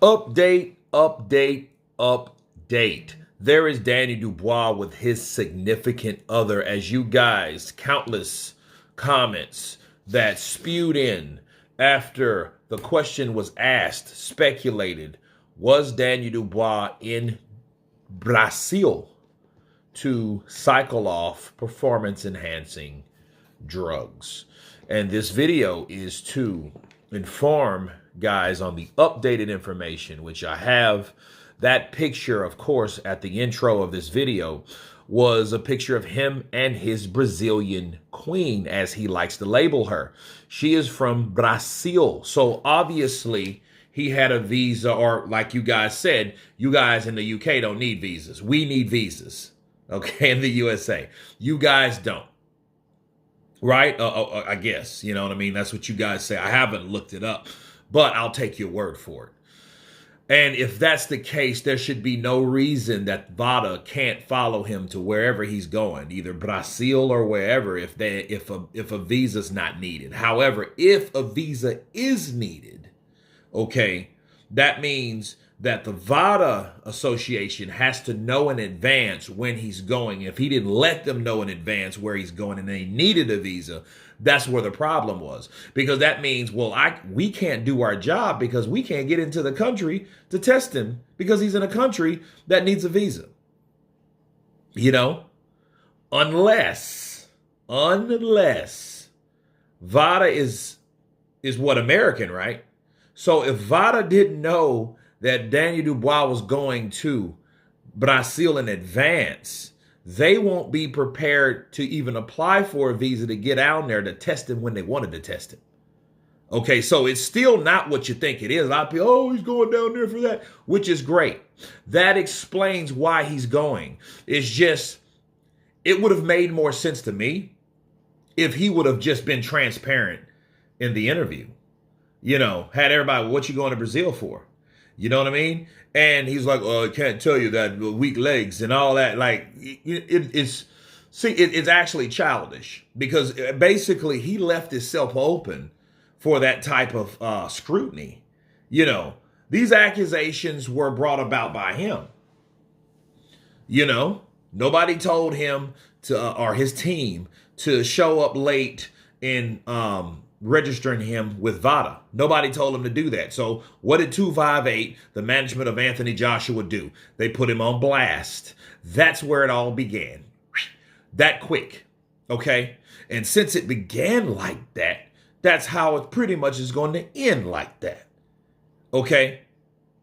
Update, update, update. There is Danny Dubois with his significant other, as you guys, countless comments that spewed in after the question was asked, speculated, was Danny Dubois in Brazil to cycle off performance enhancing drugs? And this video is to inform guys on the updated information, which I have. That picture, of course, at the intro of this video was a picture of him and his Brazilian queen, as he likes to label her. She is from Brazil. So obviously he had a visa, or like you guys said, you guys in the UK don't need visas. We need visas, okay, in the USA. You guys don't. Right? I guess, you know what I mean? That's what you guys say. I haven't looked it up, but I'll take your word for it. And if that's the case, there should be no reason that Vada can't follow him to wherever he's going, either Brazil or wherever, if a visa's not needed. However, if a visa is needed, okay, that means that the Vada Association has to know in advance when he's going. If he didn't let them know in advance where he's going and they needed a visa, that's where the problem was. Because that means, well, we can't do our job because we can't get into the country to test him because he's in a country that needs a visa. You know, unless Vada is what, American, right? So if Vada didn't know that Daniel Dubois was going to Brazil in advance, they won't be prepared to even apply for a visa to get out there to test him when they wanted to test him. Okay, so it's still not what you think it is. A lot of people, oh, he's going down there for that, which is great. That explains why he's going. It's just, it would have made more sense to me if he would have just been transparent in the interview. You know, had everybody, what you going to Brazil for? You know what I mean? And he's like, oh, I can't tell you that, weak legs and all that. Like, it's actually childish because basically he left himself open for that type of scrutiny. You know, these accusations were brought about by him. You know, nobody told him to, or his team, to show up late in registering him with Vada. Nobody told him to do that. So what did 258, the management of Anthony Joshua, do? They put him on blast. That's where it all began. That quick. Okay? And since it began like that, that's how it pretty much is going to end like that. Okay?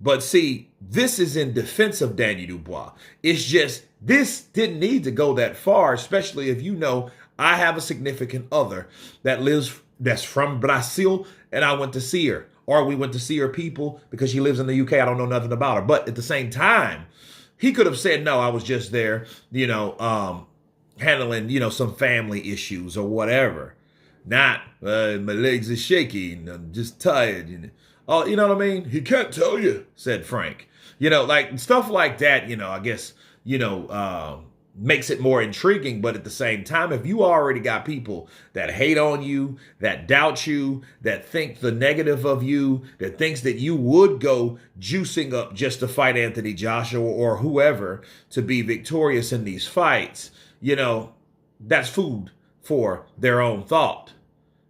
But see, this is in defense of Daniel Dubois. It's just, this didn't need to go that far, especially if you know I have a significant other that's from Brazil, and I went to see her. Or we went to see her people because she lives in the UK. I don't know nothing about her. But at the same time, he could have said, no, I was just there, you know, handling, you know, some family issues or whatever. Not, my legs are shaky and I'm just tired. You know what I mean? He can't tell you, said Frank. You know, like stuff like that, you know, I guess, you know, makes it more intriguing. But at the same time, if you already got people that hate on you, that doubt you, that think the negative of you, that thinks that you would go juicing up just to fight Anthony Joshua or whoever to be victorious in these fights, you know, that's food for their own thought.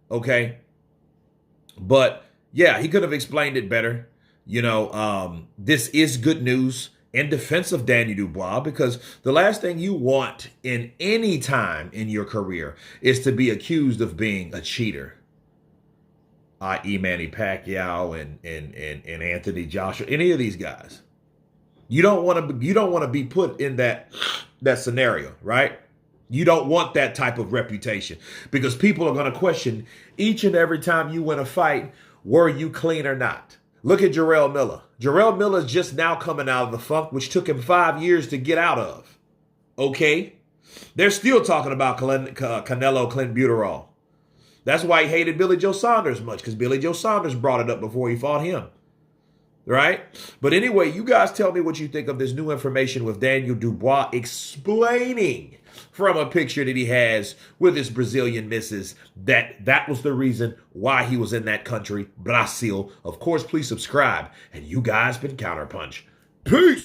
Okay. But yeah, he could have explained it better. You know, this is good news in defense of Daniel Dubois, because the last thing you want in any time in your career is to be accused of being a cheater, i.e. Manny Pacquiao and Anthony Joshua, any of these guys. You don't want to be put in that scenario, right? You don't want that type of reputation, because people are going to question each and every time you win a fight, were you clean or not? Look at Jarrell Miller. Jarrell Miller is just now coming out of the funk, which took him 5 years to get out of. Okay? They're still talking about Canelo clenbuterol. That's why he hated Billy Joe Saunders much, because Billy Joe Saunders brought it up before he fought him. right? But anyway, you guys tell me what you think of this new information with Daniel Dubois explaining from a picture that he has with his Brazilian missus that was the reason why he was in that country, Brazil. Of course, please subscribe. And you guys been Counterpunch. Peace.